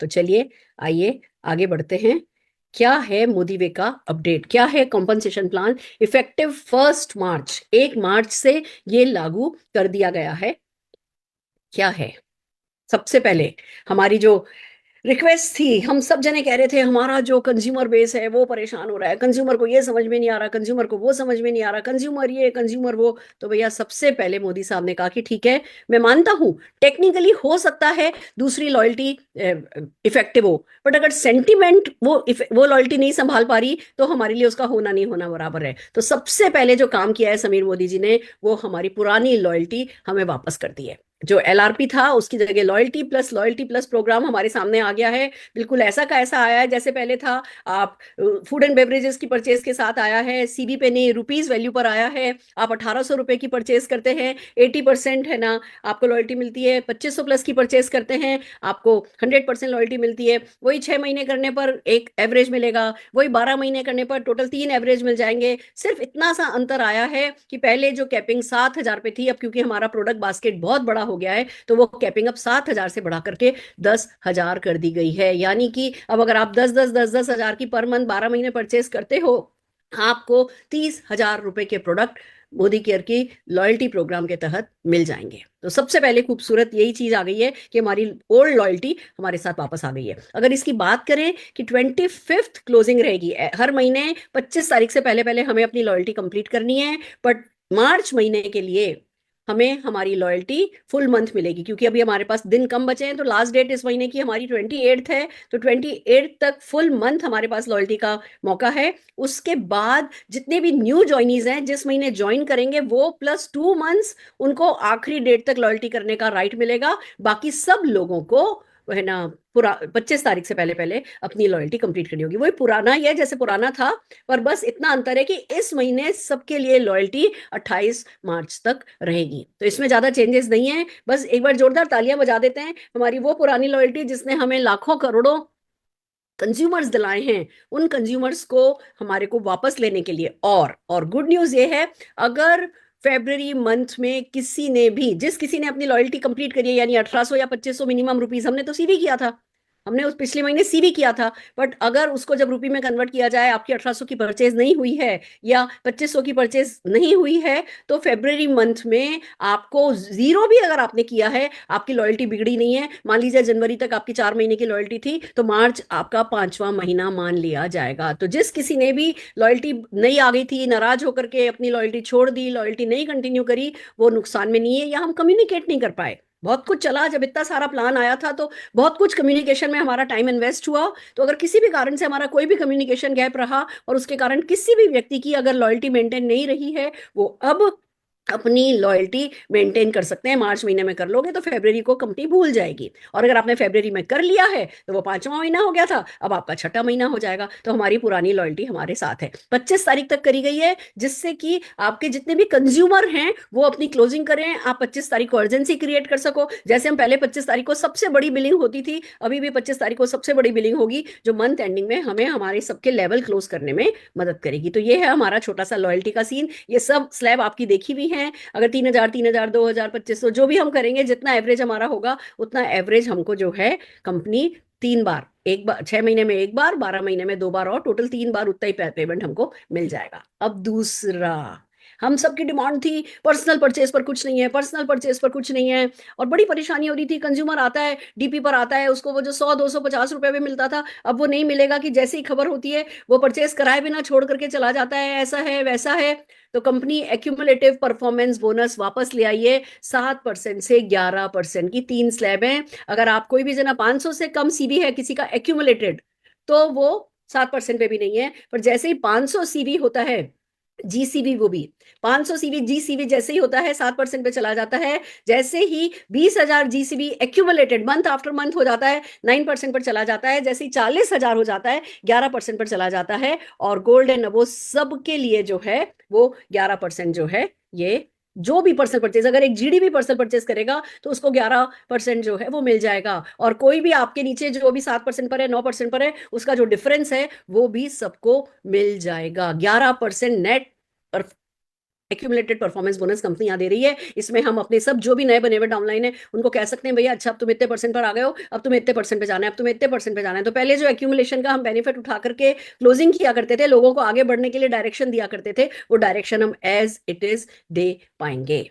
तो चलिए, आइए आगे बढ़ते हैं। क्या है मोदी का अपडेट, क्या है कॉम्पनसेशन प्लान? इफेक्टिव 1 मार्च, 1 मार्च से ये लागू कर दिया गया है। क्या है? सबसे पहले हमारी जो रिक्वेस्ट थी, हम सब जने कह रहे थे हमारा जो कंज्यूमर बेस है वो परेशान हो रहा है, कंज्यूमर को ये समझ में नहीं आ रहा, कंज्यूमर को वो समझ में नहीं आ रहा, कंज्यूमर ये कंज्यूमर वो। तो भैया सबसे पहले मोदी साहब ने कहा कि ठीक है, मैं मानता हूं टेक्निकली हो सकता है दूसरी लॉयल्टी इफेक्टिव हो, बट अगर सेंटिमेंट वो लॉयल्टी नहीं संभाल पा रही तो हमारे लिए उसका होना नहीं होना बराबर है। तो सबसे पहले जो काम किया है समीर मोदी जी ने, वो हमारी पुरानी लॉयल्टी हमें वापस कर दी है। जो एलआरपी था उसकी जगह लॉयल्टी प्लस प्रोग्राम हमारे सामने आ गया है। बिल्कुल ऐसा का ऐसा आया है जैसे पहले था। आप फूड एंड बेवरेजेस की परचेज के साथ आया है, सीबी पे नहीं रुपीज वैल्यू पर आया है। आप 1800 रुपए की परचेज करते हैं, 80% है ना आपको लॉयल्टी मिलती है। 2500 प्लस की परचेज करते हैं, आपको 100% लॉयल्टी मिलती है। वही 6 महीने करने पर एक एवरेज मिलेगा, वही 12 महीने करने पर टोटल 3 एवरेज मिल जाएंगे। सिर्फ इतना सा अंतर आया है कि पहले जो कैपिंग 7,000 पे थी, अब क्योंकि हमारा प्रोडक्ट बास्केट बहुत बड़ा हो गया है तो वो कैपिंग अब 7,000 से बढ़ा करके 10,000 कर दी गई है। यानी कि अब अगर आप 10,000 की पर मंथ 12 महीने परचेस करते हो, आपको 30,000 रुपए के प्रोडक्ट मोदी केयर की लॉयल्टी प्रोग्राम के तहत मिल जाएंगे। तो सबसे पहले खूबसूरत यही चीज आ गई है कि हमारी ओल्ड लॉयल्टी हमारे साथ वापस आ गई है। अगर इसकी बात करें कि 25th क्लोजिंग रहेगी, हर महीने 25 तारीख से पहले पहले हमें अपनी लॉयल्टी कंप्लीट करनी है। बट मार्च महीने के लिए हमें हमारी लॉयल्टी फुल मंथ मिलेगी, क्योंकि अभी हमारे पास दिन कम बचे हैं। तो लास्ट डेट इस महीने की हमारी 28th है, तो 28th तक फुल मंथ हमारे पास लॉयल्टी का मौका है। उसके बाद जितने भी न्यू ज्वाइनीज हैं, जिस महीने ज्वाइन करेंगे वो प्लस 2 मंथ्स, उनको आखिरी डेट तक लॉयल्टी करने का राइट मिलेगा। बाकी सब लोगों को वो है ना पूरा 25 तारीख से पहले पहले अपनी लॉयल्टी कंप्लीट करनी होगी। वही पुराना ही है जैसे पुराना था, पर बस इतना अंतर है कि इस महीने सबके लिए लॉयल्टी 28 मार्च तक रहेगी। तो इसमें ज्यादा चेंजेस नहीं है। बस एक बार जोरदार तालियां बजा देते हैं हमारी वो पुरानी लॉयल्टी जिसने हमें लाखों करोड़ों कंज्यूमर्स दिलाए हैं, उन कंज्यूमर्स को हमारे को वापस लेने के लिए। और गुड न्यूज ये है, अगर फेब्रवरी मंथ में किसी ने भी, जिस किसी ने अपनी लॉयल्टी कंप्लीट करी है, यानी 1800 या 2500 मिनिमम रुपीज, हमने तो सीवी किया था, हमने उस पिछले महीने सीवी किया था। बट अगर उसको जब रुपी में कन्वर्ट किया जाए, आपकी 1800 की परचेज नहीं हुई है या 2500 की परचेज नहीं हुई है, तो फेब्रवरी मंथ में आपको जीरो भी अगर आपने किया है, आपकी लॉयल्टी बिगड़ी नहीं है। मान लीजिए जनवरी तक आपकी 4 महीने की लॉयल्टी थी, तो मार्च आपका 5वां महीना मान लिया जाएगा। तो जिस किसी ने भी लॉयल्टी नहीं आ गई थी, नाराज होकर के अपनी लॉयल्टी छोड़ दी, लॉयल्टी नहीं कंटिन्यू करी, वो नुकसान में नहीं है। या हम कम्युनिकेट नहीं कर पाए, बहुत कुछ चला, जब इतना सारा प्लान आया था तो बहुत कुछ कम्युनिकेशन में हमारा टाइम इन्वेस्ट हुआ। तो अगर किसी भी कारण से हमारा कोई भी कम्युनिकेशन गैप रहा और उसके कारण किसी भी व्यक्ति की अगर लॉयल्टी मेंटेन नहीं रही है, वो अब अपनी लॉयल्टी मेंटेन कर सकते हैं। मार्च महीने में कर लोगे तो फरवरी को कंपनी भूल जाएगी, और अगर आपने फरवरी में कर लिया है तो वो 5वां महीना हो गया था, अब आपका छठा महीना हो जाएगा। तो हमारी पुरानी लॉयल्टी हमारे साथ है, 25 तारीख तक करी गई है, जिससे कि आपके जितने भी कंज्यूमर हैं वो अपनी क्लोजिंग करें, आप 25 तारीख को अर्जेंसी क्रिएट कर सको। जैसे हम पहले 25 तारीख को सबसे बड़ी बिलिंग होती थी, अभी भी 25 तारीख को सबसे बड़ी बिलिंग होगी, जो मंथ एंडिंग में हमें हमारे सबके लेवल क्लोज करने में मदद करेगी। तो ये है हमारा छोटा सा लॉयल्टी का सीन। ये सब स्लैब आपकी देखी हुई है। अगर 3,000 3,000 2,000 2500 जो भी हम करेंगे, जितना एवरेज हमारा होगा उतना एवरेज हमको जो है कंपनी 3 बार, एक बार 6 महीने में एक बार, 12 महीने में 2 बार, और टोटल 3 बार उतना ही पेमेंट हमको मिल जाएगा। अब दूसरा, हम सबकी डिमांड थी पर्सनल परचेज पर कुछ नहीं है, पर्सनल परचेज पर कुछ नहीं है, और बड़ी परेशानी हो रही थी। कंज्यूमर आता है डीपी पर आता है, उसको वो जो 100 250 रुपए में मिलता था, अब वो नहीं मिलेगा। कि जैसे ही खबर होती है वो परचेज कराए बिना छोड़ करके चला जाता है, ऐसा है वैसा है। तो कंपनी एक्यूमुलेटिव परफॉर्मेंस बोनस वापस ले आई है, 7% से 11% की 3 स्लैब है। अगर आप कोई भी जना 500 से कम सीवी है किसी का एक्यूमुलेटेड, तो वो 7% पे भी नहीं है। पर जैसे ही 500 सीवी होता है जीसीबी, वो भी 500 सीवी जीसीबी जैसे ही होता है 7% पे चला जाता है। जैसे ही 20,000 GCB accumulated month after month हो जाता है, 9% पर चला जाता है। जैसे ही 40,000 हो जाता है, 11% पर चला जाता है। और गोल्ड एंड अबो सबके लिए जो है वो 11% जो है, ये जो भी पर्सनल परचेज, अगर एक जीडी भी पर्सनल परचेज करेगा तो उसको 11% जो है वो मिल जाएगा। और कोई भी आपके नीचे जो भी 7% पर है, 9% पर है, उसका जो डिफरेंस है वो भी सबको मिल जाएगा। 11% नेट एक्यूमुलेटेड परफॉर्मेंस बोनस कंपनियां दे रही है। इसमें हम अपने सब जो भी नए बने हुए डाउनलाइन है उनको कह सकते हैं भैया अच्छा अब तुम इतने परसेंट पर आ गए हो, अब तुम इतने परसेंट पे जाना है, अब तुम इतने परसेंट पे जाना है। तो पहले जो एक्यूमुलेशन का हम बेनिफिट उठा करके क्लोजिंग किया करते थे, लोगों को आगे बढ़ने के लिए डायरेक्शन दिया करते थे, वो डायरेक्शन हम एज इट इज दे पाएंगे।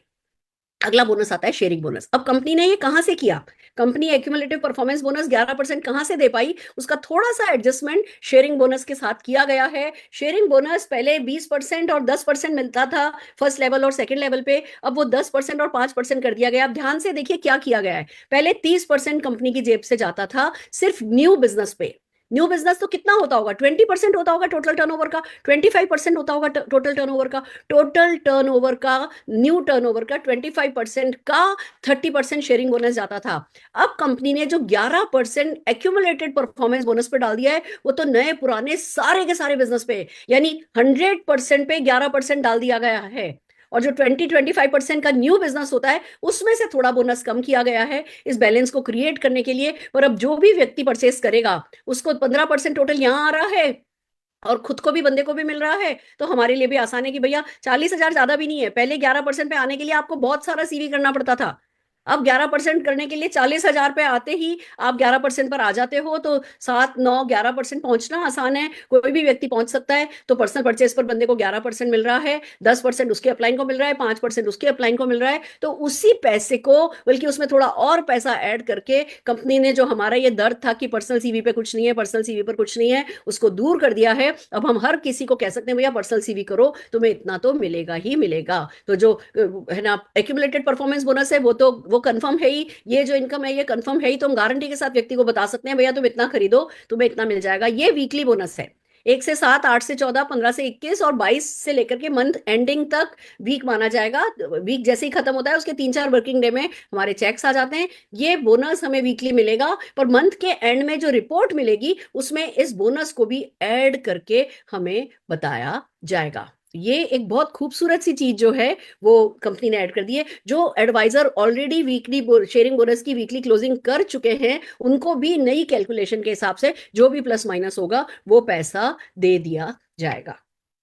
अगला बोनस आता है शेयरिंग बोनस। अब कंपनी ने ये कहां से किया, कंपनी एक्यूमुलेटिव परफॉर्मेंस बोनस 11% कहां से दे पाई, उसका थोड़ा सा एडजस्टमेंट शेयरिंग बोनस के साथ किया गया है। शेयरिंग बोनस पहले 20% और 10% मिलता था फर्स्ट लेवल और सेकंड लेवल पे, अब वो 10% और 5% कर दिया गया। अब ध्यान से देखिए क्या किया गया है, पहले 30% कंपनी की जेब से जाता था सिर्फ न्यू बिजनेस पे। न्यू बिजनेस तो कितना होता होगा, 20% होता होगा टोटल टर्नओवर का, 25% होता होगा टोटल टर्नओवर का, टोटल टर्नओवर का, न्यू टर्नओवर का 25% का 30% शेयरिंग बोनस जाता था। अब कंपनी ने जो 11% एक्यूमुलेटेड परफॉर्मेंस बोनस पे डाल दिया है, वो तो नए पुराने सारे के सारे बिजनेस पे, यानी 100% पे 11% डाल दिया गया है। और जो 20-25% का न्यू बिजनेस होता है उसमें से थोड़ा बोनस कम किया गया है इस बैलेंस को क्रिएट करने के लिए। और अब जो भी व्यक्ति परचेस करेगा उसको 15% टोटल यहां आ रहा है और खुद को भी बंदे को भी मिल रहा है, तो हमारे लिए भी आसान है कि भैया 40,000 ज्यादा भी नहीं है। पहले 11% पे आने के लिए आपको बहुत सारा सीवी करना पड़ता था, अब 11% करने के लिए 40,000 पे आते ही आप 11% पर आ जाते हो, तो 7, 9, 11% पहुंचना आसान है, कोई भी व्यक्ति पहुंच सकता है। तो पर्सनल परचेस पर बंदे को 11% मिल रहा है, 10% उसके अपलाइन को मिल रहा है, 5% उसके अपलाइन को मिल रहा है। तो उसी पैसे को, बल्कि उसमें थोड़ा और पैसा ऐड करके कंपनी ने जो हमारा ये दर्द था कि पर्सनल सीवी पे कुछ नहीं है, पर्सनल सीवी पर कुछ नहीं है, उसको दूर कर दिया है। अब हम हर किसी को कह सकते हैं भैया पर्सनल सीवी करो, तुम्हें इतना तो मिलेगा ही मिलेगा। तो जो है ना एक्यूमुलेटेड परफॉर्मेंस बोनस है वो कंफर्म है ही, ये जो इनकम है ये कंफर्म है ही। तो हम गारंटी के साथ व्यक्ति को बता सकते हैं भैया तुम इतना खरीदो तुम्हें इतना मिल जाएगा। ये वीकली बोनस है, 1 से 7, 8 से 14, 15 से 21 और 22 से लेकर के मंथ एंडिंग तक वीक माना जाएगा। वीक जैसे ही खत्म होता है उसके 3-4 वर्किंग डे में हमारे चेक्स आ जाते हैं। ये बोनस हमें वीकली मिलेगा, पर मंथ के एंड में जो रिपोर्ट मिलेगी उसमें इस बोनस को भी ऐड करके हमें बताया जाएगा। ये एक बहुत खूबसूरत सी चीज जो है वो कंपनी ने ऐड कर दी है। जो advisor already weekly sharing bonus की वीकली क्लोजिंग कर चुके हैं उनको भी नई कैलकुलेशन के हिसाब से जो भी प्लस माइनस होगा वो पैसा दे दिया जाएगा।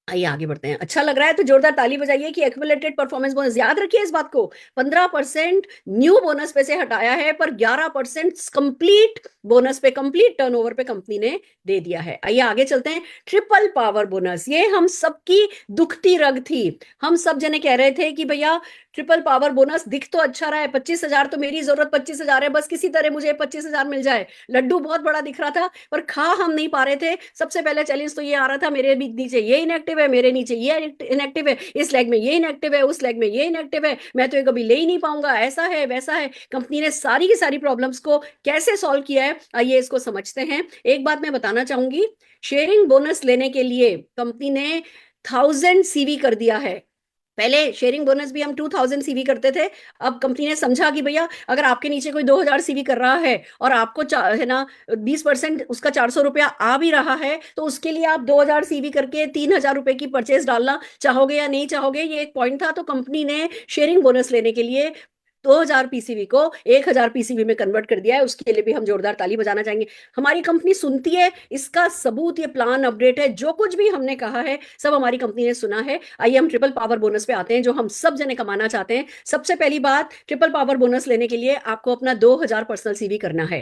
आइए आगे बढ़ते हैं। अच्छा लग रहा है तो जोरदार ताली बजाइए कि एक्यूमुलेटेड परफॉर्मेंस बोनस, याद रखिए इस बात को, 15% न्यू बोनस पे से हटाया है, पर 11% कंप्लीट बोनस पे, कंप्लीट टर्नओवर पे कंपनी ने दे दिया है। आइए आगे चलते हैं। ट्रिपल पावर बोनस, ये हम सबकी दुखती रग थी। हम सब जने कह रहे थे कि भैया ट्रिपल पावर बोनस दिख तो अच्छा रहा है, 25,000 तो मेरी जरूरत 25,000 है, बस किसी तरह मुझे 25,000 मिल जाए। लड्डू बहुत बड़ा दिख रहा था पर खा हम नहीं पा रहे थे। सबसे पहले चैलेंज तो ये आ रहा था मेरे भी नीचे ये इनएक्टिव है, मेरे नीचे ये इनएक्टिव है, इस लेग में ये इनएक्टिव है, उस लेग में ये इनएक्टिव है, मैं तो ये कभी ले ही नहीं पाऊंगा, ऐसा है वैसा है। कंपनी ने सारी की सारी प्रॉब्लम्स को कैसे सॉल्व किया है आइए इसको समझते हैं। एक बात मैं बताना चाहूंगी, शेयरिंग बोनस लेने के लिए कंपनी ने 1000 सीवी कर दिया है। पहले शेयरिंग बोनस भी हम 2000 सीवी करते थे। अब कंपनी ने समझा कि भैया अगर आपके नीचे कोई 2000 सीवी कर रहा है और आपको है ना 20% उसका 400 रुपया आ भी रहा है, तो उसके लिए आप 2000 सीवी करके 3000 रुपए की परचेस डालना चाहोगे या नहीं चाहोगे, ये एक पॉइंट था। तो कंपनी ने शेयरिंग बोनस लेने के लिए 2000 पीसीवी को 1000 पीसीवी में कन्वर्ट कर दिया है, उसके लिए भी हम जोरदार ताली बजाना चाहेंगे। हमारी कंपनी सुनती है, इसका सबूत ये प्लान अपडेट है, जो कुछ भी हमने कहा है सब हमारी कंपनी ने सुना है। आइए हम ट्रिपल पावर बोनस पे आते हैं जो हम सब जने कमाना चाहते हैं। सबसे पहली बात, ट्रिपल पावर बोनस लेने के लिए आपको अपना 2000 पर्सनल सीवी करना है।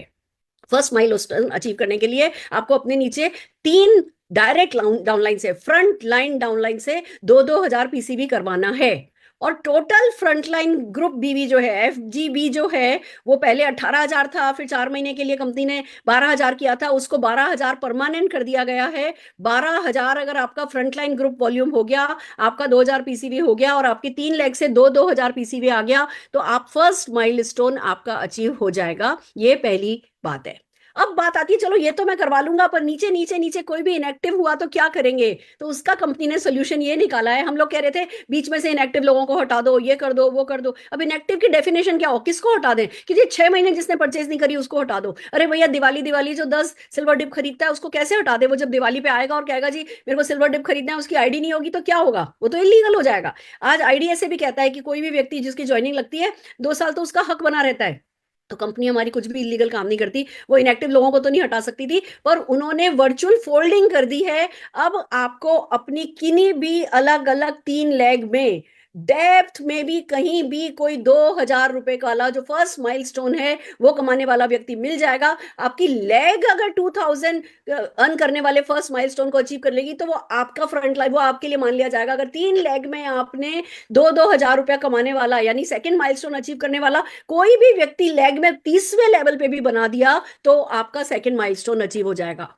फर्स्ट माइल अचीव करने के लिए आपको अपने नीचे 3 डायरेक्ट डाउनलाइन से, फ्रंट लाइन डाउनलाइन से 2-2 हजार पीसीबी करवाना है। और टोटल फ्रंटलाइन ग्रुप बीवी जो है, एफजीबी जो है, वो पहले 18,000 था, फिर 4 महीने के लिए कंपनी ने 12,000 किया था, उसको 12,000 परमानेंट कर दिया गया है। 12,000 अगर आपका फ्रंटलाइन ग्रुप वॉल्यूम हो गया, आपका 2,000 पीसीबी हो गया और आपकी 3 लेग से 2-2 हजार पीसीबी आ गया, तो आप फर्स्ट माइलस्टोन आपका अचीव हो जाएगा। ये पहली बात है। अब बात आती है, चलो ये तो मैं करवा लूंगा, पर नीचे नीचे नीचे कोई भी इनएक्टिव हुआ तो क्या करेंगे। तो उसका कंपनी ने सोल्यूशन ये निकाला है। हम लोग कह रहे थे बीच में से इनएक्टिव लोगों को हटा दो, ये कर दो वो कर दो। अब इनएक्टिव की डेफिनेशन क्या हो, किसको हटा दें कि जी 6 महीने जिसने परचेज नहीं करी उसको हटा दो। अरे भैया दिवाली दिवाली जो 10 सिल्वर डिप खरीदता है उसको कैसे हटा दे। वो जब दिवाली पे आएगा और कहेगा जी मेरे को सिल्वर डिप खरीदना है, उसकी आईडी नहीं होगी तो क्या होगा, वो तो इलीगल हो जाएगा। आज आईडी ऐसे भी कहता है कि कोई भी व्यक्ति जिसकी ज्वाइनिंग लगती है 2 साल तो उसका हक बना रहता है। तो कंपनी हमारी कुछ भी इलीगल काम नहीं करती। वो इनएक्टिव लोगों को तो नहीं हटा सकती थी, पर उन्होंने वर्चुअल फोल्डिंग कर दी है। अब आपको अपनी किन्हीं भी अलग अलग 3 लेग में डेप्थ में भी कहीं भी कोई 2,000 रुपए वाला जो फर्स्ट माइलस्टोन है वो कमाने वाला व्यक्ति मिल जाएगा। आपकी लेग अगर 2,000 अर्न करने वाले फर्स्ट माइलस्टोन को अचीव कर लेगी तो वो आपका फ्रंट लाइन, वो आपके लिए मान लिया जाएगा। अगर 3 लेग में आपने 2,000 रुपया कमाने वाला यानी सेकंड माइलस्टोन अचीव करने वाला कोई भी व्यक्ति लेग में 30वें लेवल पे भी बना दिया तो आपका सेकंड माइलस्टोन अचीव हो जाएगा।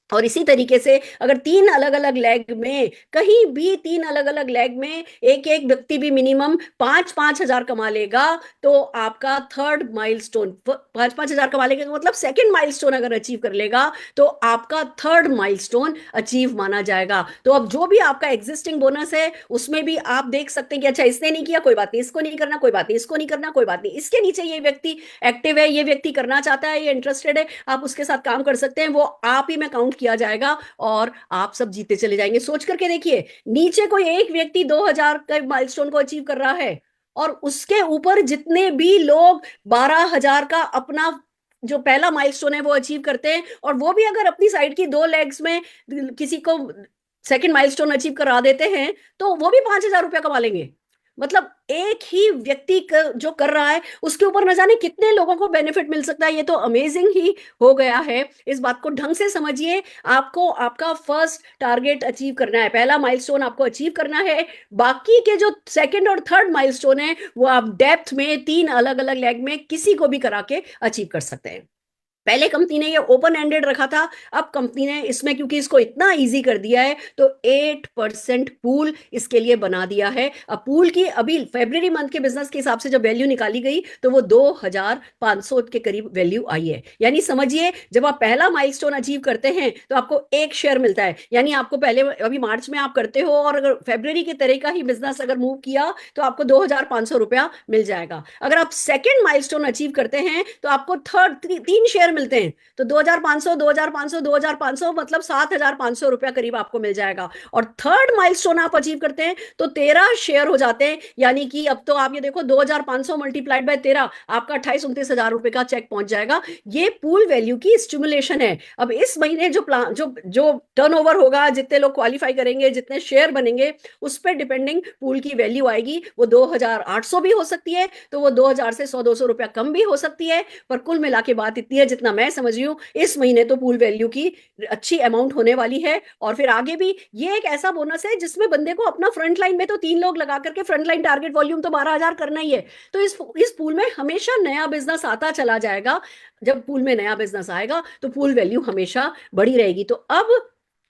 और इसी तरीके से अगर 3 अलग अलग लेग में कहीं भी 3 अलग अलग लेग में एक एक व्यक्ति भी मिनिमम 5-5 हजार कमा लेगा तो आपका थर्ड माइलस्टोन, 5-5 हजार कमा लेगा मतलब सेकंड माइलस्टोन अगर अचीव कर लेगा तो आपका थर्ड माइलस्टोन अचीव माना जाएगा। तो अब जो भी आपका एग्जिस्टिंग बोनस है उसमें भी आप देख सकते हैं कि अच्छा इसने नहीं किया कोई बात नहीं, इसको नहीं करना कोई बात नहीं, इसको नहीं करना कोई बात नहीं, इसके नीचे ये व्यक्ति एक्टिव है, ये व्यक्ति करना चाहता है, ये इंटरेस्टेड है, आप उसके साथ काम कर सकते हैं, वो आप ही में काउंट किया जाएगा और आप सब जीते चले जाएंगे। सोच करके देखिए, नीचे कोई एक व्यक्ति 2,000 का माइलस्टोन को अचीव कर रहा है और उसके ऊपर जितने भी लोग 12,000 का अपना जो पहला माइलस्टोन है वो अचीव करते हैं और वो भी अगर अपनी साइड की 2 लेग्स में किसी को सेकंड माइलस्टोन अचीव करा देते हैं तो वो भी 5,000 रुपया कमा लेंगे। मतलब एक ही व्यक्ति जो कर रहा है उसके ऊपर न जाने कितने लोगों को बेनिफिट मिल सकता है। ये तो अमेजिंग ही हो गया है। इस बात को ढंग से समझिए। आपको आपका फर्स्ट टारगेट अचीव करना है, पहला माइलस्टोन आपको अचीव करना है। बाकी के जो सेकंड और थर्ड माइलस्टोन है वो आप डेप्थ में 3 अलग अलग लेग में किसी को भी करा के अचीव कर सकते हैं। पहले कंपनी ने ये ओपन एंडेड रखा था, अब कंपनी ने इसमें क्योंकि इसको इतना इजी कर दिया है तो 8% पूल इसके लिए बना दिया है। अब पूल की अभी फरवरी मंथ के बिजनेस के हिसाब से जब वैल्यू निकाली गई तो वो 2,500 के करीब वैल्यू आई है। यानी समझिए जब आप पहला माइलस्टोन अचीव करते हैं तो आपको एक शेयर मिलता है। यानी आपको पहले अभी मार्च में आप करते हो और अगर फरवरी के तरह का ही बिजनेस अगर मूव किया तो आपको 2,500 रुपया मिल जाएगा। अगर आप सेकेंड माइलस्टोन अचीव करते हैं तो आपको थर्ड 3 शेयर मिलते हैं तो 2,500 2,500 2,500 मतलब 7,500 रुपया करीब आपको मिल जाएगा। और थर्ड माइलस्टोन आप अचीव करते हैं तो 13 शेयर हो जाते हैं। यानी कि अब तो आप ये देखो 2,500 मल्टीप्लाइड बाय 13 आपका 28-29 हजार रुपए का चेक पहुंच जाएगा। ये पूल वैल्यू की स्टिमुलेशन है। अब इस महीने जो प्लान जो टर्नओवर होगा, जितने लोग क्वालिफाई करेंगे, जितने शेयर बनेंगे उस पर डिपेंडिंग पूल की वैल्यू आएगी। वो 2,800 भी हो सकती है तो वो 2,000 से 100-200 रुपया कम भी हो सकती है। पर कुल मिला के बात इतनी है जितना मैं समझ रही हूँ इस महीने तो पूल वैल्यू की अच्छी अमाउंट होने वाली है। और फिर आगे भी ये एक ऐसा बोनस है जिसमें बंदे को अपना फ्रंट लाइन में तो 3 लोग लगा करके फ्रंट लाइन टारगेट वॉल्यूम तो 12,000 करना ही है। तो इस पूल में हमेशा नया बिजनेस आता चला जाएगा। जब पूल में नया बिजनेस आएगा तो पूल वैल्यू हमेशा बढ़ी रहेगी। तो अब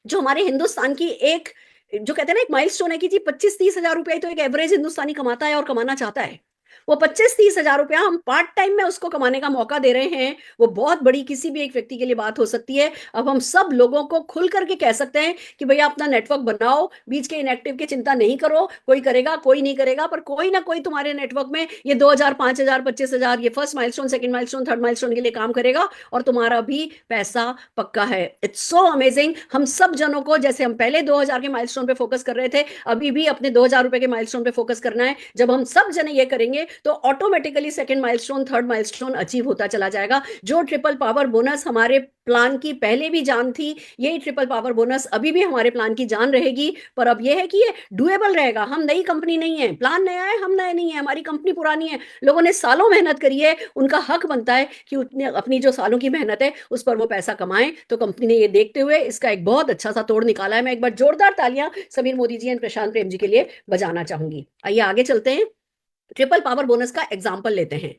जो हमारे हिंदुस्तान की एक जो कहते हैं ना एक माइलस्टोन है कि जी 25-30 हजार रुपया तो एक एवरेज हिंदुस्तानी कमाता है और कमाना चाहता है, वो 25-30 हजार रुपया हम पार्ट टाइम में उसको कमाने का मौका दे रहे हैं। वो बहुत बड़ी किसी भी एक व्यक्ति के लिए बात हो सकती है। अब हम सब लोगों को खुल करके कह सकते हैं कि भैया अपना नेटवर्क बनाओ, बीच के इनएक्टिव की चिंता नहीं करो, कोई करेगा कोई नहीं करेगा पर कोई ना कोई तुम्हारे नेटवर्क में ये 2,000 5,000 25,000 ये first milestone second milestone third milestone के लिए काम करेगा और तुम्हारा भी पैसा पक्का है। It's so amazing. हम सब जनों को जैसे हम पहले 2,000 के माइलस्टोन पे फोकस कर रहे थे अभी भी अपने 2,000 रुपए के माइलस्टोन पे फोकस करना है। जब हम सब जने ये करेंगे तो automatically second milestone third milestone achieve होता चला जाएगा। जो ट्रिपल पावर बोनस हमारे प्लान की पहले भी जान थी, यही ट्रिपल पावर बोनस अभी भी हमारे प्लान की जान रहेगी। पर अब यह है कि ये डुएबल रहेगा। हम नई कंपनी नहीं है, प्लान नया है, हम नए नहीं है, हमारी कंपनी पुरानी है, लोगों ने सालों मेहनत करी है, उनका हक बनता है कि उतने अपनी जो सालों की मेहनत है उस पर वो पैसा कमाएं। तो कंपनी ने ये देखते हुए इसका एक बहुत अच्छा सा तोड़ निकाला है। मैं एक बार जोरदार तालियां समीर मोदी जी एंड प्रशांत प्रेम जी के लिए बजाना चाहूंगी। आइए आगे चलते हैं। ट्रिपल पावर बोनस का एग्जाम्पल लेते हैं।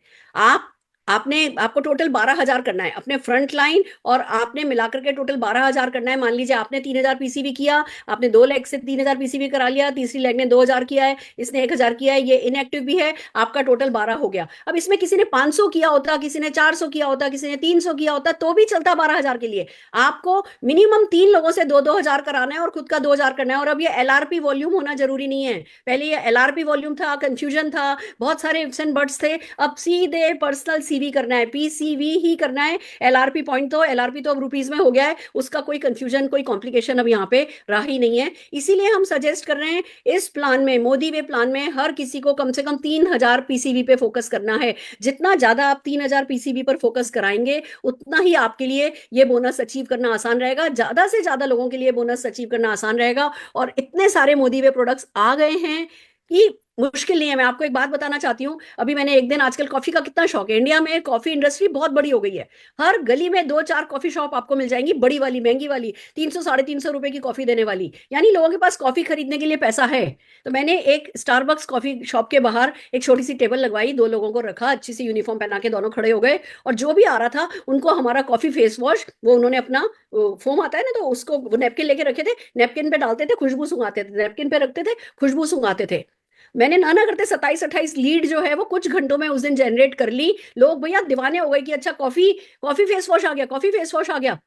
आपको टोटल 12,000 करना है अपने फ्रंट लाइन और आपने मिलाकर के टोटल 12,000 करना है। मान लीजिए आपने 3,000 पीसीबी किया, आपने 2 लेग से 3,000 पीसीबी करा लिया, तीसरी लेग ने 2,000 किया है, इसने 1,000 किया है, ये इनएक्टिव भी है, आपका टोटल 12 हो गया। अब इसमें किसी ने 500 किया होता, किसी ने 400 किया होता, किसी ने 300 किया होता तो भी चलता 12,000 के लिए। आपको मिनिमम 3 लोगों से 2-2 हजार कराना है और खुद का 2,000 करना है। और अब ये एलआरपी वॉल्यूम होना जरूरी नहीं है। पहले ये एलआरपी वॉल्यूम था, कंफ्यूजन था, बहुत सारे इफ्स एंड बट्स थे। अब सीधे पर्सनल सीवी करना है, पीसीवी ही करना है। एलआरपी पॉइंट तो एलआरपी तो अब रुपीज में हो गया है, उसका कोई कंफ्यूजन कोई कॉम्प्लिकेशन अब यहाँ पे रहा ही नहीं है। इसीलिए हम सजेस्ट कर रहे हैं इस प्लान में, मोदी वे प्लान में हर किसी को कम से कम 3,000 पीसीवी पे फोकस करना है। जितना ज्यादा आप 3,000 पीसीवी पर फोकस कराएंगे उतना ही आपके लिए ये बोनस अचीव करना आसान रहेगा, ज्यादा से ज्यादा लोगों के लिए बोनस अचीव करना आसान रहेगा। और इतने सारे मोदी वे प्रोडक्ट्स आ गए हैं कि मुश्किल नहीं है। मैं आपको एक बात बताना चाहती हूँ, अभी मैंने एक दिन, आजकल कॉफी का कितना शौक है, इंडिया में कॉफी इंडस्ट्री बहुत बड़ी हो गई है। हर गली में दो चार कॉफी शॉप आपको मिल जाएंगी, बड़ी वाली, महंगी वाली, 300 350 रुपए की कॉफी देने वाली, यानी लोगों के पास कॉफी खरीदने के लिए पैसा है। तो मैंने एक स्टारबक्स कॉफी शॉप के बाहर एक छोटी सी टेबल लगवाई, दो लोगों को रखा, अच्छी सी यूनिफॉर्म पहना के दोनों खड़े हो गए, और जो भी आ रहा था उनको हमारा कॉफी फेस वॉश, वो उन्होंने अपना फोम आता है ना, तो उसको वो नेपकिन लेके रखे थे, नेपकिन पे डालते थे, खुशबू सुंघाते थे, नेपकिन पे रखते थे, खुशबू सुंघाते थे। मैंने ना ना करते 27-28 लीड जो है वो कुछ घंटों में उस दिन जनरेट कर ली। लोग भैया दीवाने हो गए कि अच्छा कॉफी, कॉफी फेस वॉश आ गया, कॉफी फेस वॉश आ गया।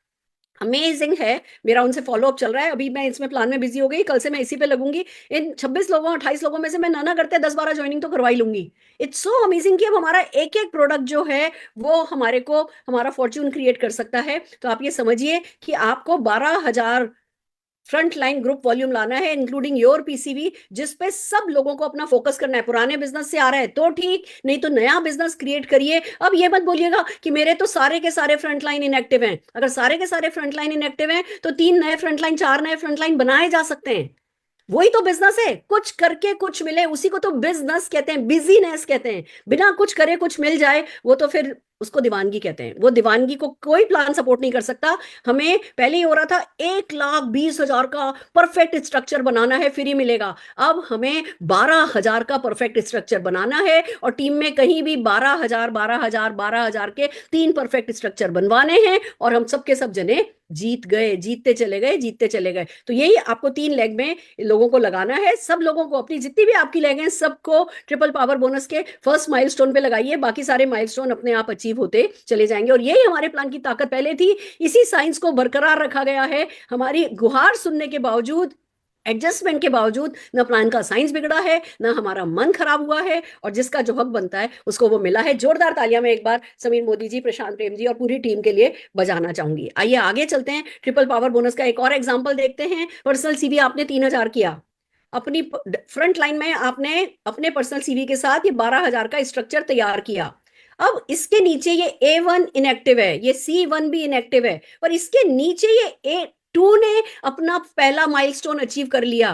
अमेजिंग है। मेरा उनसे फॉलोअप चल रहा है, अभी मैं इसमें प्लान में बिजी हो गई, कल से मैं इसी पे लगूंगी। इन 26 लोगों 28 लोगों में से मैं ना ना करते 10-12 ज्वाइनिंग तो करवाई लूंगी। इट्स सो अमेजिंग कि अब हमारा एक एक प्रोडक्ट जो है वो हमारे को हमारा फॉर्च्यून क्रिएट कर सकता है। तो आप ये समझिए कि आपको 12,000 फ्रंट लाइन ग्रुप वॉल्यूम लाना है, इंक्लूडिंग योर पीसीवी, जिस पे सब लोगों को अपना फोकस करना है। पुराने बिजनेस से आ रहा है तो ठीक, नहीं तो नया बिजनेस क्रिएट करिए। अब ये मत बोलिएगा कि मेरे तो सारे के सारे फ्रंट लाइन इनएक्टिव हैं। अगर सारे के सारे फ्रंट लाइन इनएक्टिव हैं तो 3 नए फ्रंट लाइन, 4 नए फ्रंट लाइन बनाए जा सकते हैं। वही तो बिजनेस है, कुछ करके कुछ मिले, उसी को तो बिजनेस कहते हैं, बिजीनेस कहते हैं। बिना कुछ करे कुछ मिल जाए वो तो फिर उसको दीवानगी कहते हैं। वो दीवानगी को कोई प्लान सपोर्ट नहीं कर सकता। हमें पहले ही हो रहा था 1,20,000 का परफेक्ट स्ट्रक्चर बनाना है, फ्री मिलेगा। अब हमें 12,000 का परफेक्ट स्ट्रक्चर बनाना है, और टीम में कहीं भी 12,000 12,000 12,000 के 3 परफेक्ट स्ट्रक्चर बनवाने हैं, और हम सबके सब जने जीत गए, जीतते चले गए, जीतते चले गए। तो यही आपको 3 लेग में लोगों को लगाना है। सब लोगों को, अपनी जितनी भी आपकी लेग हैं सबको ट्रिपल पावर बोनस के फर्स्ट माइलस्टोन पे लगाइए, बाकी सारे माइलस्टोन अपने आप अचीव होते चले जाएंगे। और यही हमारे प्लान की ताकत पहले थी, इसी साइंस को बरकरार रखा गया है। हमारी गुहार सुनने के बावजूद, एडजस्टमेंट के बावजूद, न प्लान का साइंस बिगड़ा है, न हमारा मन खराब हुआ है, और जिसका जो हक बनता है उसको वो मिला है। जोरदार तालियां मैं एक बार समीर मोदी जी, प्रशांत प्रेम जी और पूरी टीम के लिए बजाना चाहूंगी। आइए आगे चलते हैं, ट्रिपल पावर बोनस का एक और एग्जांपल देखते हैं। पर्सनल सीवी आपने 3,000 किया, अपनी फ्रंट लाइन में आपने अपने पर्सनल सीवी के साथ ये 12,000 का स्ट्रक्चर तैयार किया। अब इसके नीचे ये A1 इनएक्टिव है, ये C1 भी इनएक्टिव है, पर इसके नीचे ये A2 ने अपना पहला माइलस्टोन अचीव कर लिया,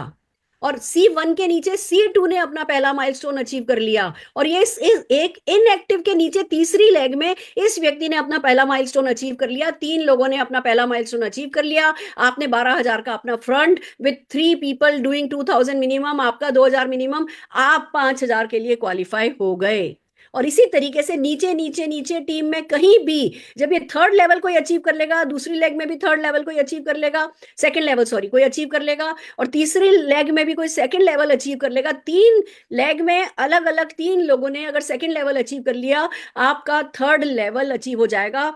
और C1 के नीचे C2 ने अपना पहला माइलस्टोन अचीव कर लिया, और ये इस एक इनएक्टिव के नीचे तीसरी लेग में इस व्यक्ति ने अपना पहला माइलस्टोन अचीव कर लिया। 3 लोगों ने अपना पहला माइलस्टोन अचीव कर लिया। आपने 12,000 का अपना front with 3 people doing 2,000 minimum, आपका 2,000 मिनिमम, आप 5,000 के लिए क्वालिफाई हो गए। और इसी तरीके से नीचे नीचे नीचे टीम में कहीं भी जब ये थर्ड लेवल कोई अचीव कर लेगा, दूसरी लेग में भी थर्ड लेवल कोई अचीव कर लेगा, सेकंड लेवल सॉरी कोई अचीव कर लेगा, और तीसरी लेग में भी कोई सेकंड लेवल अचीव कर लेगा। 3 लेग में अलग अलग 3 लोगों ने अगर सेकंड लेवल अचीव कर लिया, आपका थर्ड लेवल अचीव हो जाएगा।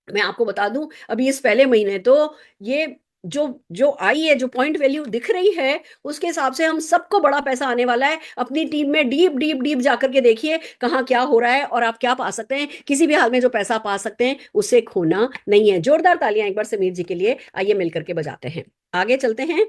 मैं आपको बता दूं, अभी इस पहले महीने तो ये जो जो आई है, जो पॉइंट वैल्यू दिख रही है, उसके हिसाब से हम सबको बड़ा पैसा आने वाला है। अपनी टीम में डीप डीप डीप जाकर के देखिए कहाँ क्या हो रहा है, और आप क्या पा सकते हैं। किसी भी हाल में जो पैसा पा सकते हैं उसे खोना नहीं है। जोरदार तालियां एक बार समीर जी के लिए। आइए मिलकर के बजाते हैं। आगे चलते हैं।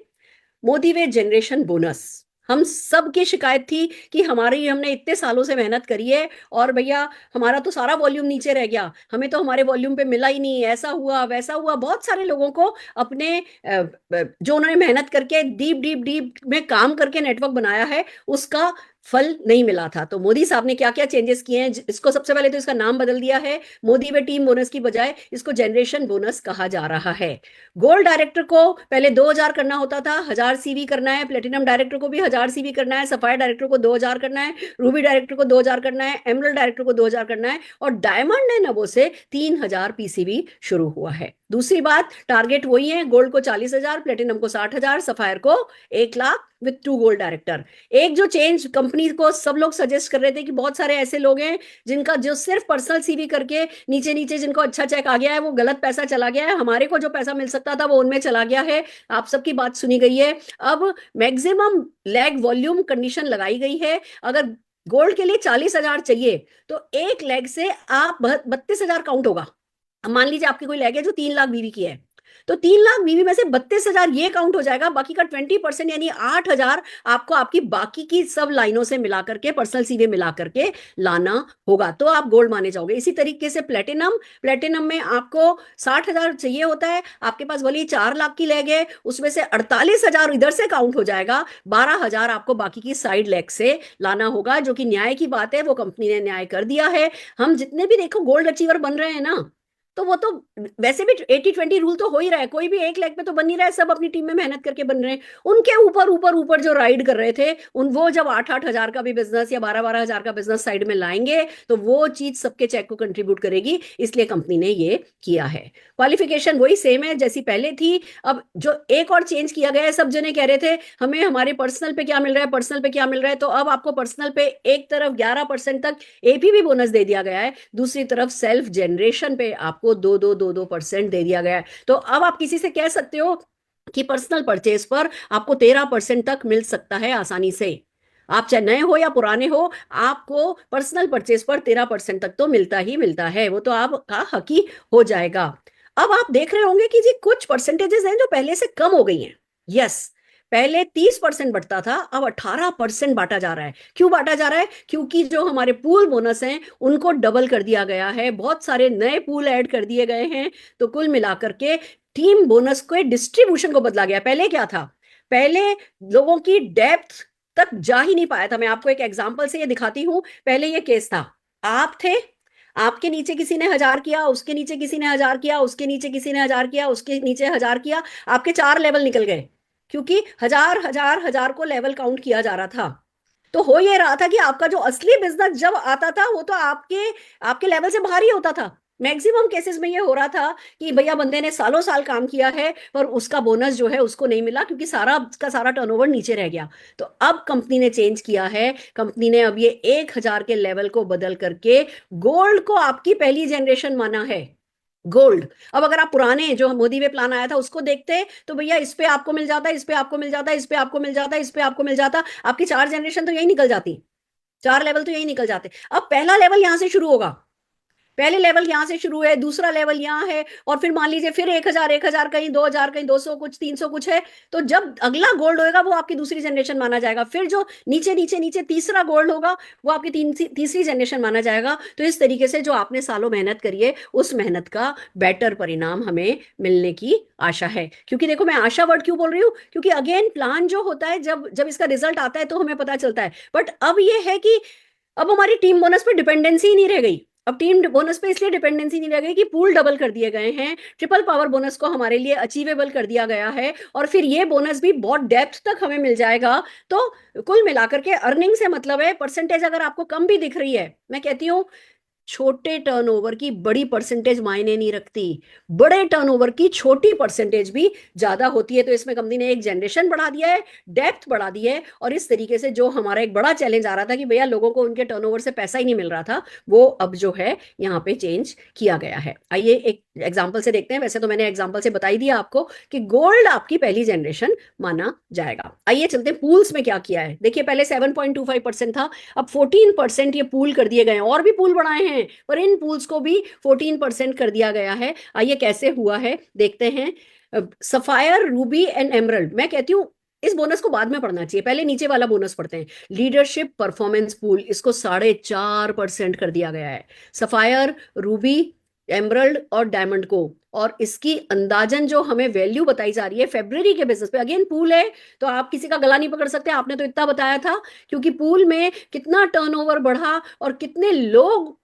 मोदी वे जनरेशन बोनस, हम सब की शिकायत थी कि हमारी, हमने इतने सालों से मेहनत करी है और भैया हमारा तो सारा वॉल्यूम नीचे रह गया, हमें तो हमारे वॉल्यूम पे मिला ही नहीं, ऐसा हुआ वैसा हुआ। बहुत सारे लोगों को अपने जो उन्होंने मेहनत करके डीप डीप डीप में काम करके नेटवर्क बनाया है, उसका फल नहीं मिला था। तो मोदी साहब ने क्या क्या चेंजेस किए हैं, इसको सबसे पहले तो इसका नाम बदल दिया है। मोदी वे टीम बोनस की बजाय इसको जनरेशन बोनस कहा जा रहा है। गोल्ड डायरेक्टर को पहले 2,000 करना होता था, 1,000 सीवी करना है। प्लेटिनम डायरेक्टर को भी 1,000 सीवी करना है। सफायर डायरेक्टर को 2,000 करना है। रूबी डायरेक्टर को 2,000 करना है। एमरल्ड डायरेक्टर को 2,000 करना है। और डायमंड एंड अबो से 3,000 पीसीवी शुरू हुआ है। दूसरी बात, टारगेट वही है, गोल्ड को 40,000, प्लेटिनम को 60,000, सफायर को 1,00,000 विथ 2 गोल्ड डायरेक्टर। एक जो चेंज कंपनी को सब लोग सजेस्ट कर रहे थे कि बहुत सारे ऐसे लोग हैं जिनका जो सिर्फ पर्सनल सीवी करके नीचे नीचे जिनको अच्छा चेक आ गया है, वो गलत पैसा चला गया है। हमारे को जो पैसा मिल सकता था वो उनमें चला गया है। आप सबकी बात सुनी गई है। अब मैक्सिमम लेग वॉल्यूम कंडीशन लगाई गई है। अगर गोल्ड के लिए 40,000 चाहिए तो एक लेग से आप 32,000 काउंट होगा। अब मान लीजिए आपकी कोई लेग है जो 3 लाख बीवी की है, तो 3 लाख बीवी में से 32,000 ये काउंट हो जाएगा, बाकी का 20% यानी 8,000 आपको आपकी बाकी की सब लाइनों से मिला करके, पर्सनल सीवी मिला करके लाना होगा, तो आप गोल्ड माने जाओगे। इसी तरीके से प्लेटिनम, प्लेटिनम में आपको 60,000 चाहिए होता है, आपके पास बोली 4 लाख की लेग है, उसमें से 48,000 इधर से काउंट हो जाएगा, 12,000 आपको बाकी की साइड लेग से लाना होगा, जो कि न्याय की बात है, वो कंपनी ने न्याय कर दिया है। हम जितने भी देखो गोल्ड अचीवर बन रहे हैं ना, तो वो तो वैसे भी 80-20 रूल तो हो ही रहा है, कोई भी एक लेग पे तो बन नहीं रहा है, सब अपनी टीम में मेहनत करके बन रहे हैं। उनके ऊपर ऊपर ऊपर जो राइड कर रहे थे उन, वो जब 8-8 हजार का भी बिजनेस या 12-12 हजार का बिजनेस साइड में लाएंगे तो वो चीज सबके चेक को कंट्रीब्यूट करेगी, इसलिए कंपनी ने ये किया है। क्वालिफिकेशन वही सेम है जैसी पहले थी। अब जो एक और चेंज किया गया है, सब जने कह रहे थे हमें हमारे पर्सनल पे क्या मिल रहा है, पर्सनल पे क्या मिल रहा है, तो अब आपको पर्सनल पे एक तरफ 11% तक एपीवी बोनस दे दिया गया है, दूसरी तरफ सेल्फ जनरेशन पे आपको 2-2-2-2% दे दिया गया है। तो अब आप किसी से कह सकते हो कि पर्सनल परचेज पर आपको 13% तक मिल सकता है आसानी से। आप चाहे नए हो या पुराने हो, आपको पर्सनल परचेज पर 13% तक तो मिलता ही मिलता है, वो तो आपका हक ही हो जाएगा। अब आप देख रहे होंगे कि जी कुछ परसेंटेजेस हैं जो पहले से कम हो गई हैं। यस, पहले 30% बढ़ता था, अब 18% बांटा जा रहा है। क्यों बांटा जा रहा है? क्योंकि जो हमारे पूल बोनस हैं उनको डबल कर दिया गया है, बहुत सारे नए पूल ऐड कर दिए गए हैं, तो कुल मिलाकर के टीम बोनस के डिस्ट्रीब्यूशन को बदला गया। पहले क्या था? पहले लोगों की डेप्थ तक जा ही नहीं पाया था। मैं आपको एक एग्जांपल से ये दिखाती हूं। पहले ये केस था, आप थे, आपके नीचे किसी ने 1,000 किया, उसके नीचे किसी ने 1,000 किया, उसके नीचे किसी ने 1,000 किया, उसके नीचे 1,000 किया, आपके 4 लेवल निकल गए, क्योंकि 1,000 को लेवल काउंट किया जा रहा था। तो हो ये रहा था कि आपका जो असली बिजनेस जब आता था वो तो आपके आपके लेवल से बाहर ही होता था। मैक्सिमम केसेस में ये हो रहा था कि भैया बंदे ने सालों साल काम किया है पर उसका बोनस जो है उसको नहीं मिला, क्योंकि सारा का सारा टर्नओवर नीचे रह गया। तो अब कंपनी ने चेंज किया है, कंपनी ने अब ये 1,000 के लेवल को बदल करके गोल्ड को आपकी पहली जनरेशन माना है। गोल्ड, अब अगर आप पुराने जो मोदी वे प्लान आया था उसको देखते तो भैया इस पे आपको मिल जाता, इस पे आपको मिल जाता, इस पे आपको मिल जाता, इस पे आपको मिल जाता, आपकी 4 जनरेशन तो यही निकल जाती, 4 लेवल तो यही निकल जाते। अब पहला लेवल यहां से शुरू होगा, पहले लेवल यहां से शुरू है, दूसरा लेवल यहाँ है, और फिर मान लीजिए फिर 1,000 कहीं 2,000 कहीं 200 कुछ 300 कुछ है, तो जब अगला गोल्ड होगा वो आपकी दूसरी जनरेशन माना जाएगा, फिर जो नीचे नीचे नीचे तीसरा गोल्ड होगा वो आपकी तीसरी जनरेशन माना जाएगा। तो इस तरीके से जो आपने सालों मेहनत करी है उस मेहनत का बेटर परिणाम हमें मिलने की आशा है। क्योंकि देखो मैं आशा वर्ड क्यों बोल रही हूँ, क्योंकि अगेन प्लान जो होता है जब जब इसका रिजल्ट आता है तो हमें पता चलता है, बट अब ये है कि अब हमारी टीम बोनस पे डिपेंडेंसी ही नहीं रह गई। अब टीम बोनस पे इसलिए डिपेंडेंसी नहीं रह गई कि पूल डबल कर दिए गए हैं, ट्रिपल पावर बोनस को हमारे लिए अचीवेबल कर दिया गया है, और फिर ये बोनस भी बहुत डेप्थ तक हमें मिल जाएगा। तो कुल मिलाकर के अर्निंग से मतलब है, परसेंटेज अगर आपको कम भी दिख रही है, मैं कहती हूँ छोटे टर्नओवर की बड़ी परसेंटेज मायने नहीं रखती, बड़े टर्नओवर की छोटी परसेंटेज भी ज्यादा होती है। तो इसमें कंपनी ने एक जनरेशन बढ़ा दिया है, डेप्थ बढ़ा दी है, और इस तरीके से जो हमारा एक बड़ा चैलेंज आ रहा था कि भैया लोगों को उनके टर्नओवर से पैसा ही नहीं मिल रहा था, वो अब जो है यहाँ पे चेंज किया गया है। आइए एक एग्जाम्पल से देखते हैं। वैसे तो मैंने एग्जाम्पल से बता ही दिया आपको कि गोल्ड आपकी पहली जनरेशन माना जाएगा। आइए चलते हैं पूल्स में क्या किया है। देखिए पहले 7.25% था, अब 14% ये पूल कर दिए गए हैं, और भी पूल बढ़ाए हैं पर इन पूल्स को भी 14% कर दिया गया है। आइए कैसे हुआ है देखते हैं। सफायर, रूबी एंड एमरल्ड, मैं कहती हूँ इस बोनस को बाद में पढ़ना चाहिए, पहले नीचे वाला बोनस पढ़ते हैं। लीडरशिप परफॉर्मेंस पूल, इसको 4.5% कर दिया गया है। सफायर, रूबी, एमरल्ड और डायमंड को, और इसकी अंदाजन जो हमें वैल्यू बताई जा रही है फेब्रुअरी के बेसिस पे, अगेन पूल है तो आप किसी का गला नहीं पकड़ सकते, आपने तो इतना बताया था, क्योंकि पूल में कितना टर्नओवर बढ़ा और कितने लोग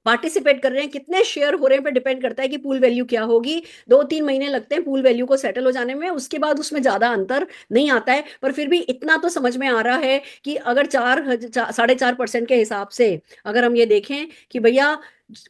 पार्टिसिपेट कर रहे हैं, कितने शेयर हो रहे हैं पे डिपेंड करता है कि पूल वैल्यू क्या होगी। 2-3 महीने लगते हैं पूल वैल्यू को सेटल हो जाने में, उसके बाद उसमें ज्यादा अंतर नहीं आता है, पर फिर भी इतना तो समझ में आ रहा है कि अगर 4-4.5% के हिसाब से अगर हम ये देखें कि भैया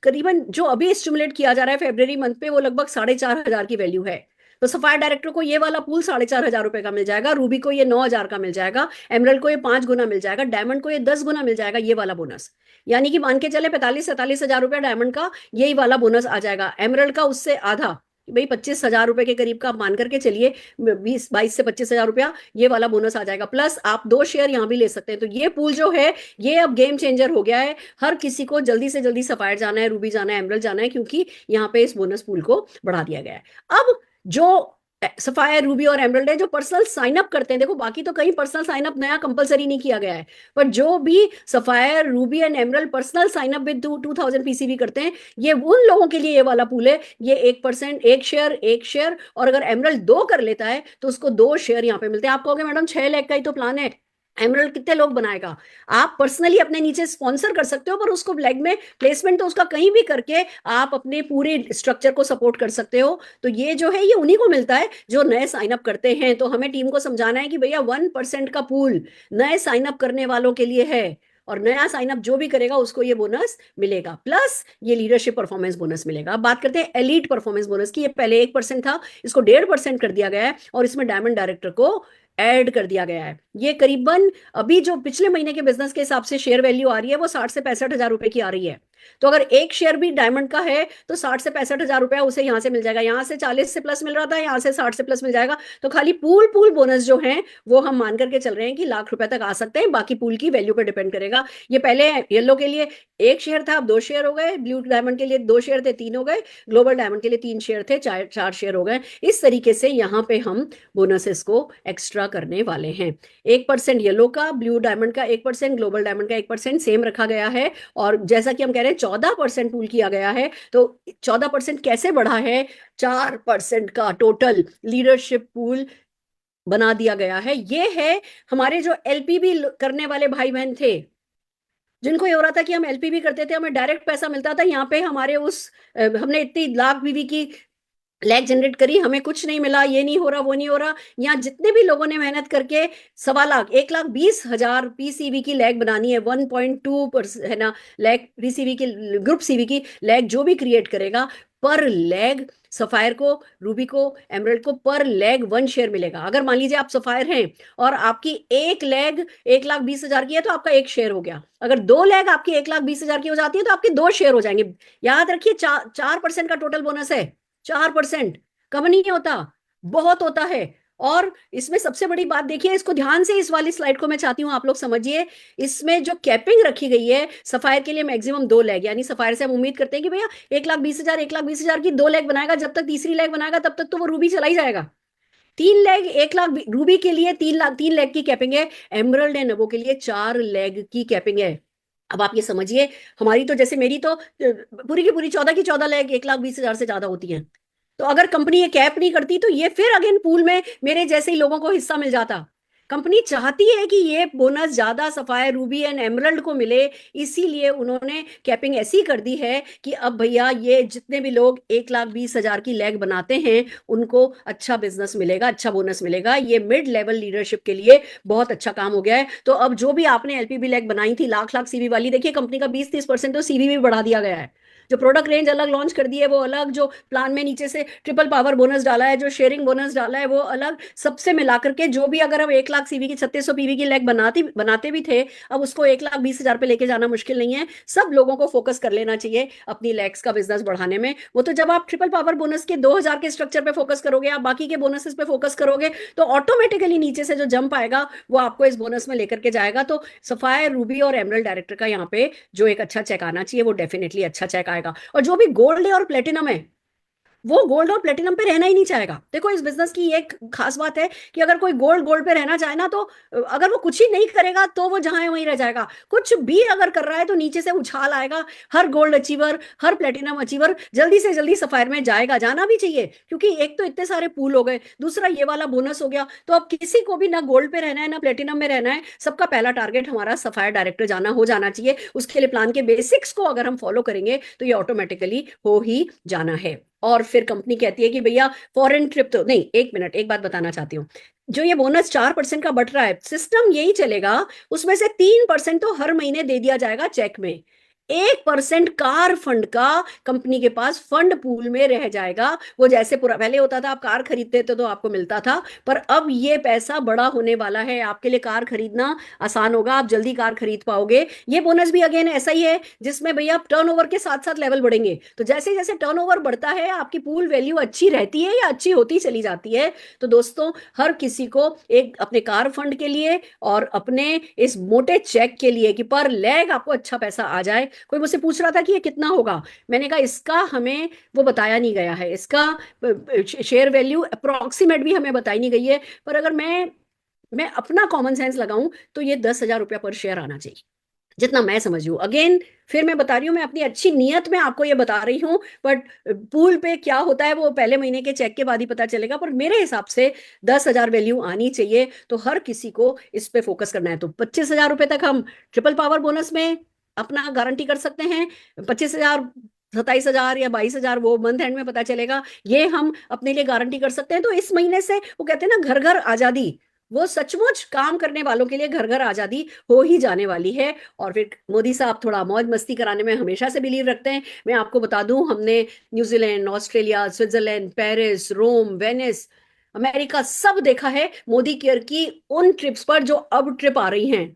करीबन जो अभी स्टिमुलेट किया जा रहा है फेब्रुअरी मंथ पे, वो लगभग 4,500 की वैल्यू है। तो सफायर डायरेक्टर को ये वाला पूल 4,500 रुपए का मिल जाएगा, रूबी को ये 9,000 का मिल जाएगा, एमरल्ड को ये 5 गुना मिल जाएगा, डायमंड को ये 10 गुना मिल जाएगा ये वाला बोनस। यानी कि मान के चले 45-47 हजार रुपया डायमंड का यही वाला बोनस आ जाएगा, एमरल्ड का उससे आधा, भाई 25,000 रुपए के करीब का मान करके चलिए, 22 से 25 हजार रुपया ये वाला बोनस आ जाएगा, प्लस आप 2 शेयर यहाँ भी ले सकते हैं। तो ये पूल जो है ये अब गेम चेंजर हो गया है, हर किसी को जल्दी से जल्दी सफायर जाना है, रूबी जाना है, एमरल्ड जाना है, क्योंकि यहाँ पे इस बोनस पूल को बढ़ा दिया गया है। अब जो सफायर, रूबी और एमरल्ड है, जो पर्सनल साइन अप करते हैं, देखो बाकी तो कहीं पर्सनल साइन अप नया कंपलसरी नहीं किया गया है, पर जो भी sapphire, ruby and emerald personal sign up with 2000 PCB करते हैं, ये उन लोगों के लिए ये वाला पूल है। ये 1%, एक शेयर, और अगर एमरल्ड 2 कर लेता है तो उसको 2 शेयर यहाँ पे मिलते हैं। आप कहोगे मैडम 6 लाख का ही तो प्लान है, एमरल्ड कितने लोग बनाएगा? आप पर्सनली अपने नीचे स्पॉन्सर कर सकते हो, पर उसको लेग में प्लेसमेंट तो उसका कहीं भी करके आप अपने पूरे स्ट्रक्चर को सपोर्ट कर सकते हो। तो ये जो है ये उन्हीं को मिलता है जो नए साइन अप करते हैं। तो हमें टीम को समझाना है कि भैया 1% का पूल नए साइन अप करने वालों के लिए है, और नया साइन अप जो भी करेगा उसको ये बोनस मिलेगा, प्लस ये लीडरशिप परफॉर्मेंस बोनस मिलेगा। अब बात करते हैं एलीट परफॉर्मेंस बोनस की। ये पहले 1% था, इसको 1.5% कर दिया गया है, और इसमें डायमंड डायरेक्टर को ऐड कर दिया गया है। ये करीबन अभी जो पिछले महीने के बिजनेस के हिसाब से शेयर वैल्यू आ रही है वो 60 से 65 हजार रुपए की आ रही है। तो अगर एक शेयर भी डायमंड का है तो 60 से 65 हजार रुपया उसे यहां से मिल जाएगा। यहां से 40 से प्लस मिल रहा था, यहां से 60 से प्लस मिल जाएगा। तो खाली पूल पूल बोनस जो है वो हम मान करके चल रहे हैं कि ₹1,00,000 तक आ सकते हैं, बाकी पूल की वैल्यू पर डिपेंड करेगा। ये पहले येलो के लिए 1 शेयर था, अब 2 शेयर हो गए, ब्लू डायमंड के लिए 2 शेयर थे, 3 हो गए, ग्लोबल डायमंड के लिए 3 शेयर थे, 4 शेयर हो गए। इस तरीके से यहाँ पे हम बोनसेस को एक्स्ट्रा करने वाले हैं। 1% येलो का, ब्लू डायमंड का 1%, ग्लोबल डायमंड का 1% सेम रखा गया है। और जैसा कि हम कह रहे हैं 14% पूल किया गया है, तो 14% कैसे बढ़ा है? 4% का टोटल लीडरशिप पूल बना दिया गया है। ये है हमारे जो एलपीबी करने वाले भाई बहन थे, जिनको ये हो रहा था कि हम एलपीबी करते थे हमें डायरेक्ट पैसा मिलता था, यहाँ पे हमारे हमने इतनी लाख बीवी की लैग जनरेट करी, हमें कुछ नहीं मिला, ये नहीं हो रहा, वो नहीं हो रहा। यहाँ जितने भी लोगों ने मेहनत करके 1,20,000 1,20,000 पीसीवी की लैग बनानी है, 1.2 है ना लैग पीसीवी की, ग्रुप सीवी की लैग जो भी क्रिएट करेगा, पर लैग सफायर को, रूबी को, एमरल्ड को पर लैग 1 शेयर मिलेगा। अगर मान लीजिए आप सफायर हैं और आपकी एक लैग 1,20,000 की है तो आपका 1 शेयर हो गया। अगर 2 लैग आपकी 1,20,000 की हो जाती है तो आपके 2 शेयर हो जाएंगे। याद रखिए 4% का टोटल बोनस है। 4% कम नहीं होता, बहुत होता है। और इसमें सबसे बड़ी बात देखिए, इसको ध्यान से इस वाली स्लाइड को मैं चाहती हूं आप लोग समझिए। इसमें जो कैपिंग रखी गई है सफायर के लिए मैक्सिमम 2 लैग, यानी सफायर से हम उम्मीद करते हैं कि भैया 1,20,000 1,20,000 की 2 लैग बनाएगा, जब तक तीसरी लैग बनाएगा तब तक तो वो रूबी चला ही जाएगा। 3 लैग 1,00,000 रूबी के लिए 3 लैग की कैपिंग है, एमरल्ड एंड नबो के लिए 4 लैग की कैपिंग है। अब आप ये समझिए, हमारी तो जैसे मेरी तो पूरी की पूरी 14 की 14 लैग 1,20,000 से ज्यादा होती है। तो अगर कंपनी ये कैप नहीं करती तो ये फिर अगेन पूल में मेरे जैसे ही लोगों को हिस्सा मिल जाता। कंपनी चाहती है कि ये बोनस ज्यादा सफायर, रूबी एंड एमरल्ड को मिले, इसीलिए उन्होंने कैपिंग ऐसी कर दी है कि अब भैया ये जितने भी लोग 1,20,000 की लैग बनाते हैं उनको अच्छा बिजनेस मिलेगा, अच्छा बोनस मिलेगा। ये मिड लेवल लीडरशिप के लिए बहुत अच्छा काम हो गया है। तो अब जो भी आपने एलपीबी लैग बनाई थी लाख लाख सीवी वाली, देखिए कंपनी का 20-30% तो सीवी भी बढ़ा दिया गया है। जो प्रोडक्ट रेंज अलग लॉन्च कर दी है वो अलग, जो प्लान में नीचे से ट्रिपल पावर बोनस डाला है, जो शेयरिंग बोनस डाला है वो अलग, सबसे मिलाकर के जो भी, अगर हम 1,00,000 सीवी की 3600 पीवी की लैग बनाते भी थे, अब उसको 1,20,000 पे लेके जाना मुश्किल नहीं है। सब लोगों को फोकस कर लेना चाहिए अपनी लैग्स का बिजनेस बढ़ाने में। वो तो जब आप ट्रिपल पावर बोनस के 2,000 के स्ट्रक्चर पे फोकस करोगे, आप बाकी के बोनसेस पे फोकस करोगे, तो ऑटोमेटिकली नीचे से जो जंप आएगा वो आपको इस बोनस में लेकर के जाएगा। तो सफायर, रूबी और एमरल्ड डायरेक्टर का यहाँ पे जो एक अच्छा चेक आना चाहिए वो डेफिनेटली अच्छा चेक आएगा। और जो भी गोल्ड है और प्लेटिनम है वो गोल्ड और प्लेटिनम पे रहना ही नहीं चाहेगा। देखो इस बिजनेस की एक खास बात है कि अगर कोई गोल्ड गोल्ड पे रहना चाहे ना, तो अगर वो कुछ ही नहीं करेगा तो वो जहां है वहीं रह जाएगा। कुछ भी अगर कर रहा है तो नीचे से उछाल आएगा। हर गोल्ड अचीवर, हर प्लेटिनम अचीवर जल्दी से जल्दी सफायर में जाएगा, जाना भी चाहिए, क्योंकि एक तो इतने सारे पूल हो गए, दूसरा ये वाला बोनस हो गया। तो अब किसी को भी ना गोल्ड पे रहना है ना प्लेटिनम में रहना है, सबका पहला टारगेट हमारा सफायर डायरेक्टर जाना हो जाना चाहिए। उसके लिए प्लान के बेसिक्स को अगर हम फॉलो करेंगे तो ये ऑटोमेटिकली हो ही जाना है। और फिर कंपनी कहती है कि भैया फॉरेन ट्रिप तो नहीं, एक मिनट, एक बात बताना चाहती हूँ। जो ये बोनस 4% का बट रहा है, सिस्टम यही चलेगा, उसमें से 3% तो हर महीने दे दिया जाएगा चेक में। 1% कार फंड का कंपनी के पास फंड पूल में रह जाएगा। वो जैसे पूरा पहले होता था, आप कार खरीदते थे तो आपको मिलता था, पर अब ये पैसा बड़ा होने वाला है, आपके लिए कार खरीदना आसान होगा, आप जल्दी कार खरीद पाओगे। ये बोनस भी अगेन ऐसा ही है जिसमें भैया टर्नओवर के साथ साथ लेवल बढ़ेंगे। तो जैसे जैसे टर्नओवर बढ़ता है आपकी पूल वैल्यू अच्छी रहती है या अच्छी होती चली जाती है। तो दोस्तों हर किसी को एक अपने कार फंड के लिए और अपने इस मोटे चेक के लिए कि पर लैग आपको अच्छा पैसा आ जाए, कोई मुझसे पूछ रहा था कि ये कितना होगा, मैंने कहा इसका हमें वो बताया नहीं गया है, इसका शेयर वैल्यू अप्रोक्सीमेट भी हमें बताई नहीं गई है, पर अगर मैं अपना कॉमन सेंस लगाऊं तो ये 10,000 रुपया पर शेयर आना चाहिए, जितना मैं समझ रही हूँ। अगेन फिर मैं बता रही हूँ, मैं अपनी अच्छी नियत में आपको ये बता रही हूँ, बट पूल पे क्या होता है वो पहले महीने के चेक के बाद ही पता चलेगा, पर मेरे हिसाब से 10,000 वैल्यू आनी चाहिए, तो हर किसी को इस पे फोकस करना है। तो 25,000 रुपए तक हम ट्रिपल पावर बोनस में अपना गारंटी कर सकते हैं। 25,000, 27,000 या 22,000 वो मंथ एंड में पता चलेगा, ये हम अपने लिए गारंटी कर सकते हैं। तो इस महीने से वो कहते हैं ना घर घर आजादी, वो सचमुच काम करने वालों के लिए घर घर आजादी हो ही जाने वाली है। और फिर मोदी साहब थोड़ा मौज मस्ती कराने में हमेशा से बिलीव रखते हैं। मैं आपको बता दूं, हमने न्यूजीलैंड, ऑस्ट्रेलिया, स्विट्जरलैंड, पेरिस, रोम, वेनिस, अमेरिका सब देखा है मोदी केयर की उन ट्रिप्स पर जो अब ट्रिप आ रही हैं।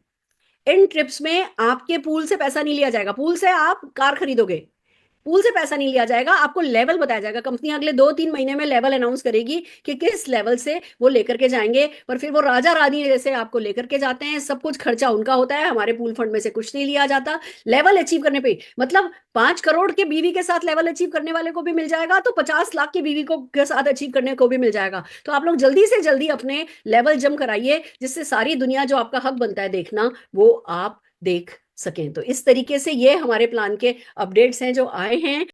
इन ट्रिप्स में आपके पूल से पैसा नहीं लिया जाएगा, पूल से आप कार खरीदोगे, पूल से पैसा नहीं लिया जाएगा, आपको लेवल बताया जाएगा। कंपनी अगले 2-3 महीने में लेवल अनाउंस करेगी कि किस लेवल से वो लेकर के जाएंगे, पर फिर वो राजा रानी जैसे आपको लेकर के जाते हैं, सब कुछ खर्चा उनका होता है, हमारे पूल फंड में से कुछ नहीं लिया जाता। लेवल अचीव करने पे मतलब 5 करोड़ के बीवी के साथ लेवल अचीव करने वाले को भी मिल जाएगा, तो 50 लाख की बीवी को के साथ अचीव करने को भी मिल जाएगा। तो आप लोग जल्दी से जल्दी अपने लेवल जम कराइए, जिससे सारी दुनिया जो आपका हक बनता है देखना, वो आप देख सकें। तो इस तरीके से ये हमारे प्लान के अपडेट्स हैं जो आए हैं।